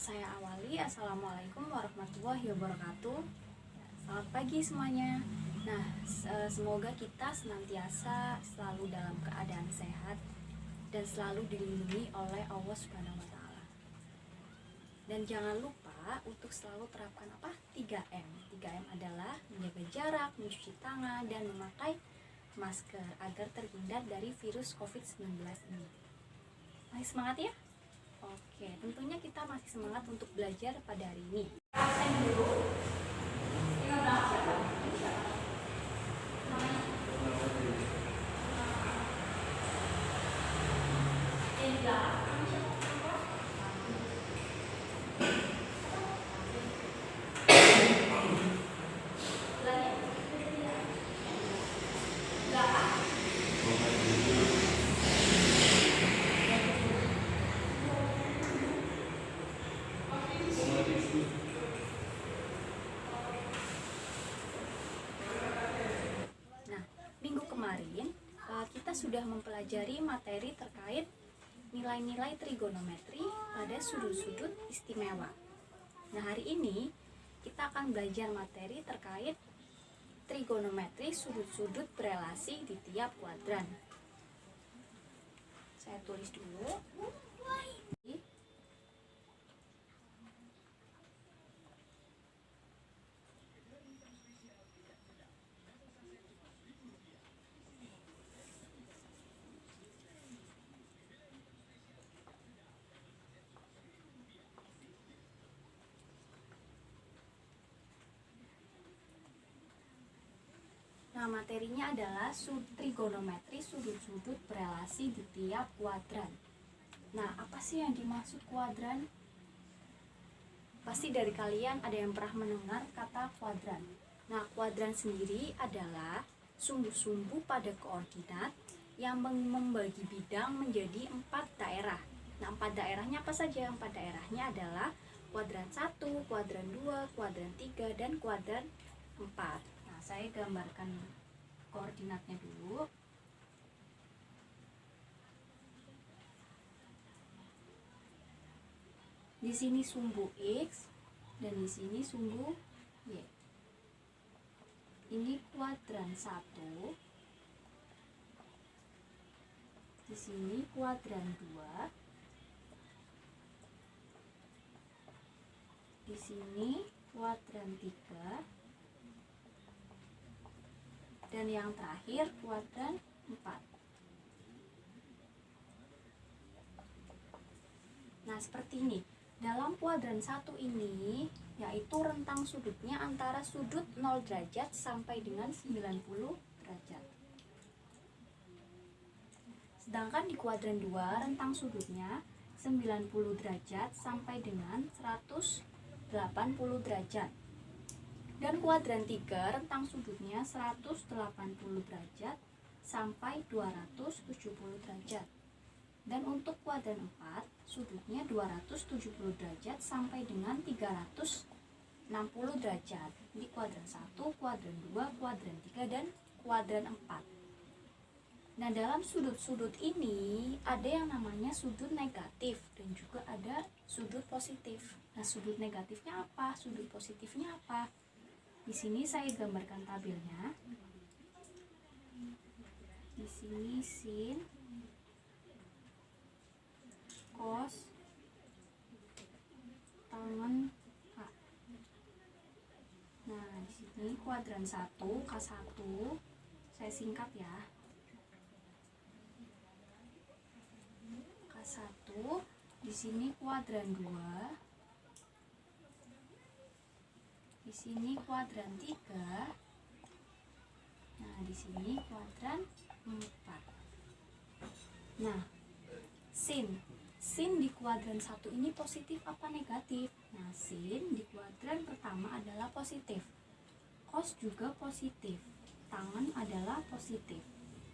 Saya awali. Assalamualaikum warahmatullahi wabarakatuh. Selamat pagi semuanya. Nah, semoga kita senantiasa selalu dalam keadaan sehat dan selalu dilindungi oleh Allah Subhanahu wa taala. Dan jangan lupa untuk selalu terapkan 3M. 3M adalah menjaga jarak, mencuci tangan, dan memakai masker agar terhindar dari virus COVID-19 ini. Masih semangat ya? Oke, tentunya kita masih semangat untuk belajar pada hari ini. Absen dulu. Kemarin kita sudah mempelajari materi terkait nilai-nilai trigonometri pada sudut-sudut istimewa. Nah, hari ini kita akan belajar materi terkait trigonometri sudut-sudut berelasi di tiap kuadran. Saya tulis dulu. Nah, materinya adalah trigonometri sudut-sudut berelasi di tiap kuadran. Nah, apa sih yang dimaksud kuadran? Pasti dari kalian ada yang pernah mendengar kata kuadran. Nah, kuadran sendiri adalah sumbu-sumbu pada koordinat yang membagi bidang menjadi 4 daerah. Nah, 4 daerahnya apa saja? 4 daerahnya adalah kuadran 1, kuadran 2, kuadran 3, dan kuadran 4. Saya gambarkan koordinatnya dulu. Di sini sumbu X dan di sini sumbu Y. Ini kuadran 1. Di sini kuadran 2. Di sini kuadran 3. Dan yang terakhir kuadran 4. Nah, seperti ini. Dalam kuadran 1 ini, yaitu rentang sudutnya antara sudut 0 derajat sampai dengan 90 derajat. Sedangkan di kuadran 2, rentang sudutnya 90 derajat sampai dengan 180 derajat. Dan kuadran 3 rentang sudutnya 180 derajat sampai 270 derajat. Dan untuk kuadran 4 sudutnya 270 derajat sampai dengan 360 derajat. Di kuadran 1, kuadran 2, kuadran 3, dan kuadran 4. Nah, dalam sudut-sudut ini ada yang namanya sudut negatif dan juga ada sudut positif. Nah, sudut negatifnya apa? Sudut positifnya apa? Di sini saya gambarkan tabelnya. Di sini sin, cos, tangen K. Nah, di sini kuadran 1, K1. Saya singkat ya. K1. Di sini kuadran 2. Di sini kuadran 3. Nah, di sini kuadran 4. Nah, sin di kuadran 1 ini positif apa negatif? Nah, sin di kuadran pertama adalah positif. Cos juga positif. Tangen adalah positif.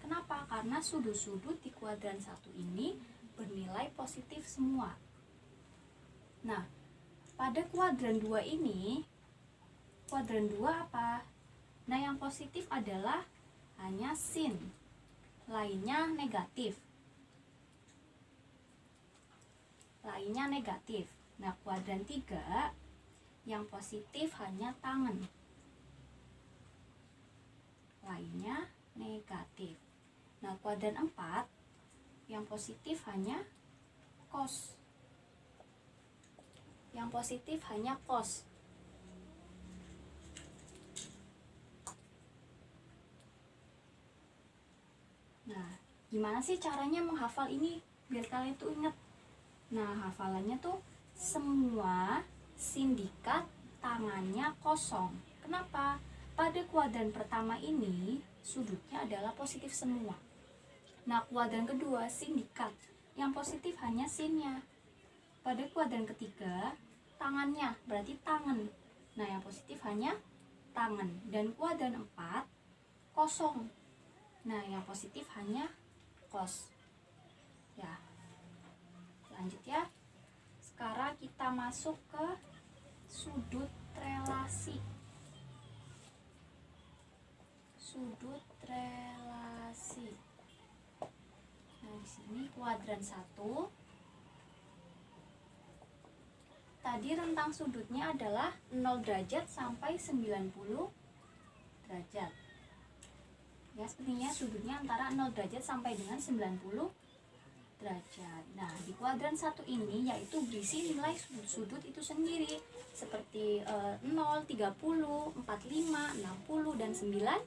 Kenapa? Karena sudut-sudut di kuadran 1 ini bernilai positif semua. Nah, pada kuadran 2 ini, kuadran 2 apa? Nah, yang positif adalah hanya sin. Lainnya negatif. Nah, kuadran 3 yang positif hanya tangen, lainnya negatif. Nah, kuadran 4 yang positif hanya cos. Yang positif hanya cos. Nah, gimana sih caranya menghafal ini biar kalian tuh ingat? Nah, hafalannya tuh semua sindikat tangannya kosong. Kenapa? Pada kuadran pertama ini sudutnya adalah positif semua. Nah, kuadran kedua sindikat, yang positif hanya sinnya. Pada kuadran ketiga tangannya, berarti tangan. Nah, yang positif hanya tangan. Dan kuadran 4 kosong. Nah, yang positif hanya kos. Ya, lanjut ya. Sekarang kita masuk ke sudut relasi. Sudut relasi. Nah, di sini kuadran 1. Tadi rentang sudutnya adalah 0 derajat sampai 90 derajat. Ya, sepertinya sudutnya antara 0 derajat sampai dengan 90 derajat. Nah, di kuadran 1 ini yaitu berisi nilai sudut-sudut itu sendiri seperti 0, 30, 45, 60 dan 90.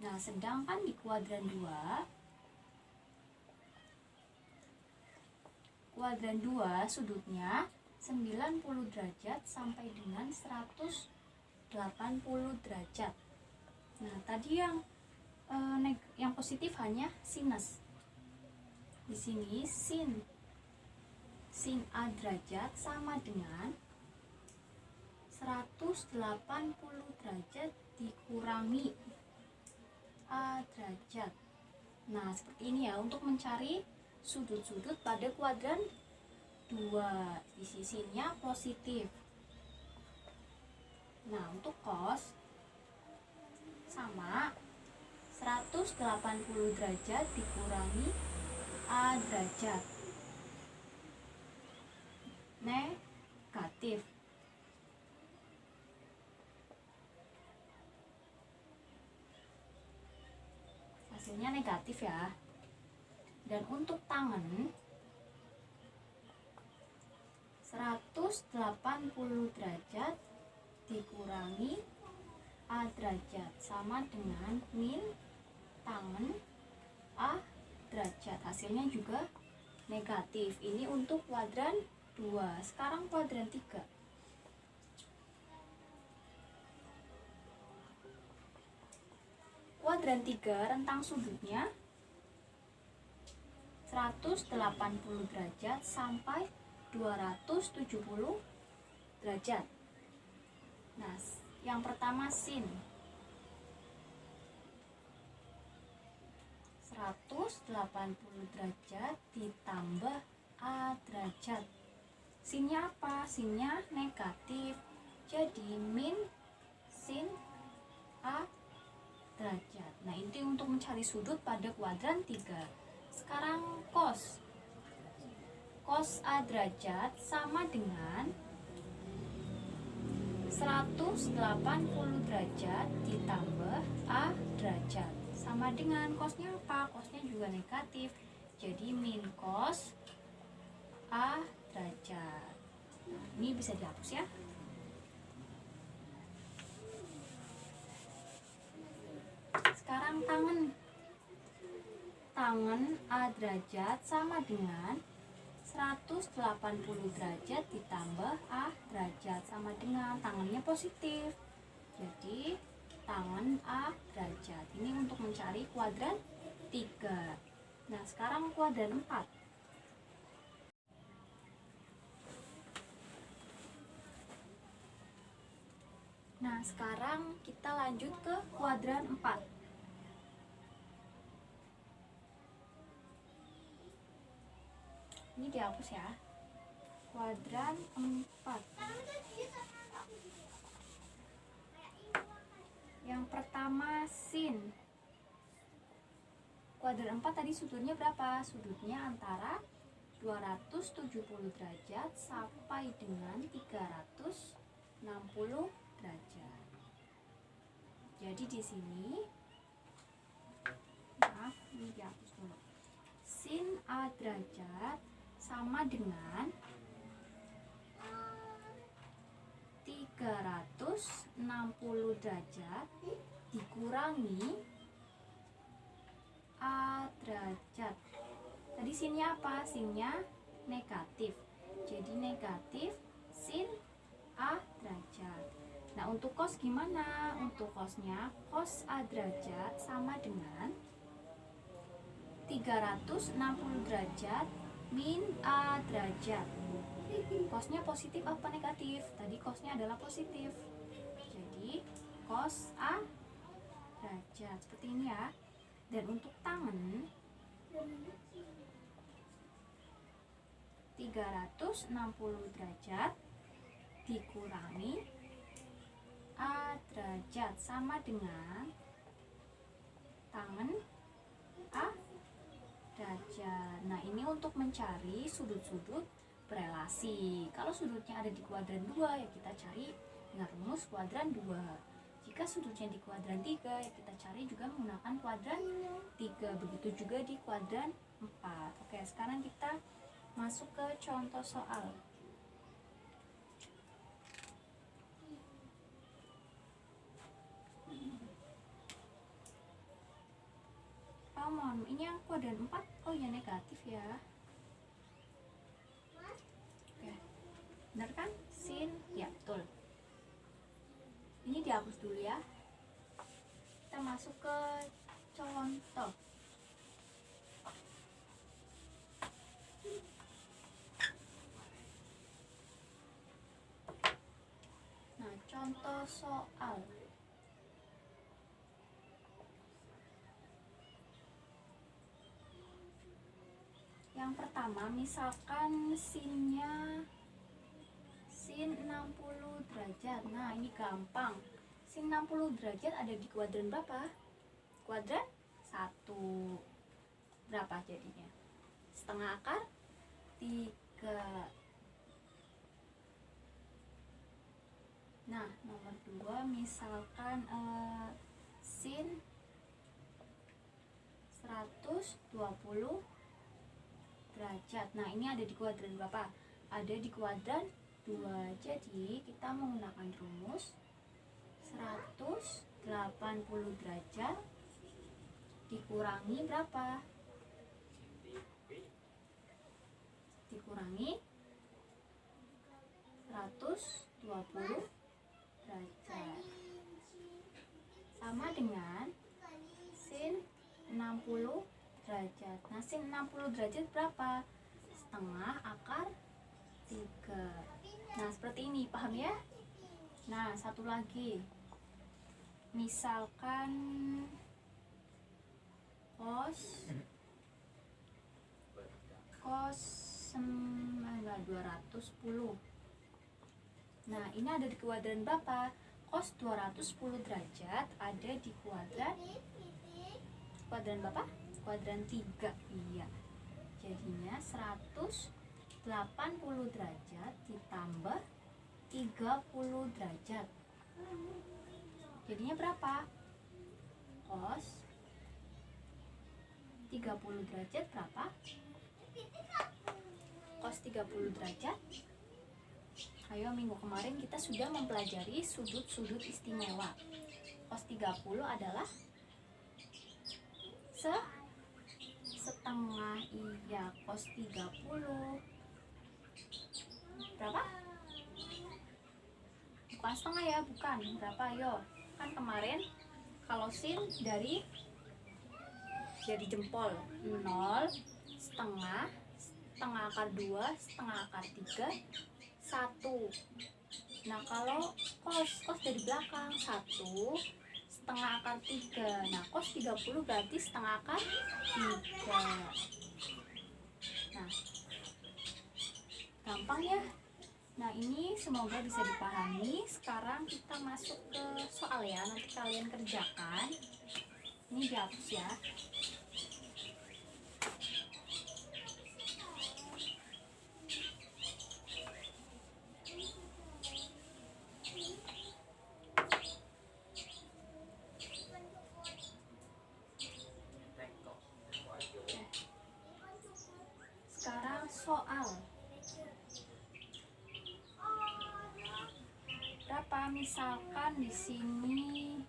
Nah, sedangkan di kuadran 2 sudutnya 90 derajat sampai dengan 180 derajat. Nah, tadi yang positif hanya sinus. Di sini sin A derajat sama dengan 180 derajat dikurangi A derajat. Nah, seperti ini ya untuk mencari sudut-sudut pada kuadran 2. Di sisinya positif. Nah, untuk cos sama 180 derajat dikurangi A derajat. Negatif. Hasilnya negatif ya. Dan untuk tangan 180 derajat dikurangi A derajat sama dengan min tangan A derajat. Hasilnya juga negatif. Ini untuk kuadran 2. Sekarang kuadran 3. Kuadran 3 rentang sudutnya 180 derajat sampai 270 derajat. Nah, yang pertama sin 180 derajat ditambah A derajat. Sinnya apa? Sinnya negatif. Jadi min sin A derajat. Nah, ini untuk mencari sudut pada kuadran 3. Sekarang cos. Cos A derajat sama dengan 180 derajat ditambah A derajat. Sama dengan cosnya apa? Cosnya juga negatif. Jadi min cos A derajat. Nah, ini bisa dihapus ya. Sekarang tangan. Tangan A derajat sama dengan 180 derajat ditambah A derajat sama dengan tangannya positif. Jadi tangan A derajat. Ini untuk mencari kuadran 3. Nah, sekarang kuadran 4. Nah, sekarang kita lanjut ke kuadran 4. Ini dihapus ya. Kuadran 4. Yang pertama sin. Kuadran 4 tadi sudutnya berapa? Sudutnya antara 270 derajat sampai dengan 360 derajat. Jadi di sini, maaf, ini dihapus dulu. Sin A derajat sama dengan 360 derajat dikurangi A derajat. Tadi sinnya apa? Sinnya negatif. Jadi negatif sin A derajat. Nah, untuk cos gimana? Untuk cosnya, cos A derajat sama dengan 360 derajat min A derajat. Cosnya positif apa negatif? Tadi cosnya adalah positif. Jadi cos A derajat seperti ini ya. Dan untuk tangan 360 derajat dikurangi A derajat sama dengan tangan A derajat. Nah, ini untuk mencari sudut-sudut berelasi. Kalau sudutnya ada di kuadran 2, ya kita cari dengan rumus kuadran 2. Jika sudutnya di kuadran 3, ya kita cari juga menggunakan kuadran 3. Begitu juga di kuadran 4. Oke, sekarang kita masuk ke contoh soal. Mohon, ini yang kuadran 4. Oh ya, negatif ya. Oke. Benar kan? Sin, ya betul. Ini dihapus dulu ya. Kita masuk ke contoh. Nah, contoh soal. Yang pertama, misalkan sinnya sin 60 derajat. Nah, ini gampang. Sin 60 derajat ada di kuadran berapa? Kuadran 1. Berapa jadinya? Setengah akar 3. Nah, nomor 2, misalkan sin 120 derajat. Nah, ini ada di kuadran berapa? Ada di kuadran 2. Jadi kita menggunakan rumus 180 derajat dikurangi berapa? Dikurangi 120 derajat sama dengan sin 60 derajat. Nah, sin 60 derajat berapa? Setengah akar 3. Nah, seperti ini, paham ya? Nah, satu lagi. Misalkan cos 210. Nah, ini ada di kuadran berapa? Cos 210 derajat ada di kuadran berapa? Kuadran 3. Iya. Jadinya 180 derajat ditambah 30 derajat. Jadinya berapa? Cos 30 derajat berapa? Cos 30 derajat. Ayo, minggu kemarin kita sudah mempelajari sudut-sudut istimewa. Cos 30 adalah setengah. Iya, cos 30 berapa? Bukan setengah ya, bukan. Berapa? Ayo. Kan kemarin kalau sin dari jempol 0, setengah akar 2, setengah akar 3, 1. Nah, kalau cos dari belakang 1, setengah akar 3. Nah, cos 30 berarti setengah akar 3. Nah, gampang ya. Nah, ini semoga bisa dipahami. Sekarang kita masuk ke soal ya. Nanti kalian kerjakan. Ini dihapus ya. misalkan di sini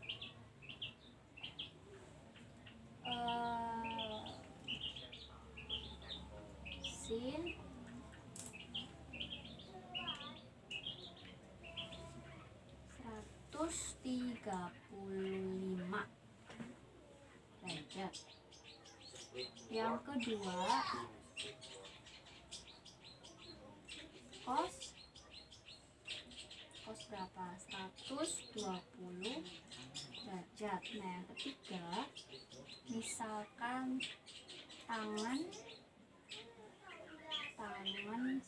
sin 135 derajat. Yang kedua, cos berapa? 120 derajat. Nah, yang ketiga, misalkan tangan 135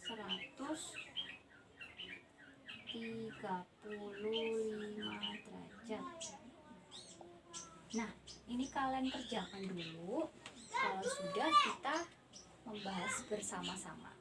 derajat. Nah, ini kalian kerjakan dulu. Kalau sudah, kita membahas bersama-sama.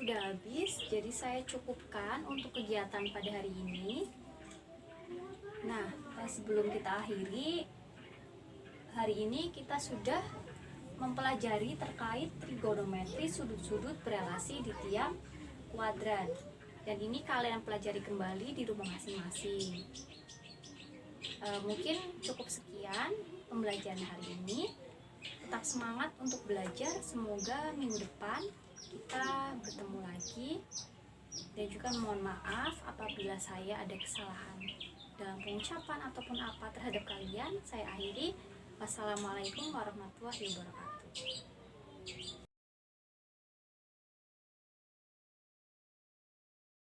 sudah habis, jadi saya cukupkan untuk kegiatan pada hari ini. Nah, sebelum kita akhiri, hari ini kita sudah mempelajari terkait trigonometri sudut-sudut berelasi di tiap kuadran. Dan ini kalian pelajari kembali di rumah masing-masing. Mungkin cukup sekian pembelajaran hari ini. Tetap semangat untuk belajar. Semoga minggu depan kita bertemu lagi. Dan juga mohon maaf apabila saya ada kesalahan dalam pengucapan ataupun apa terhadap kalian. Saya akhiri. Wassalamualaikum warahmatullahi wabarakatuh.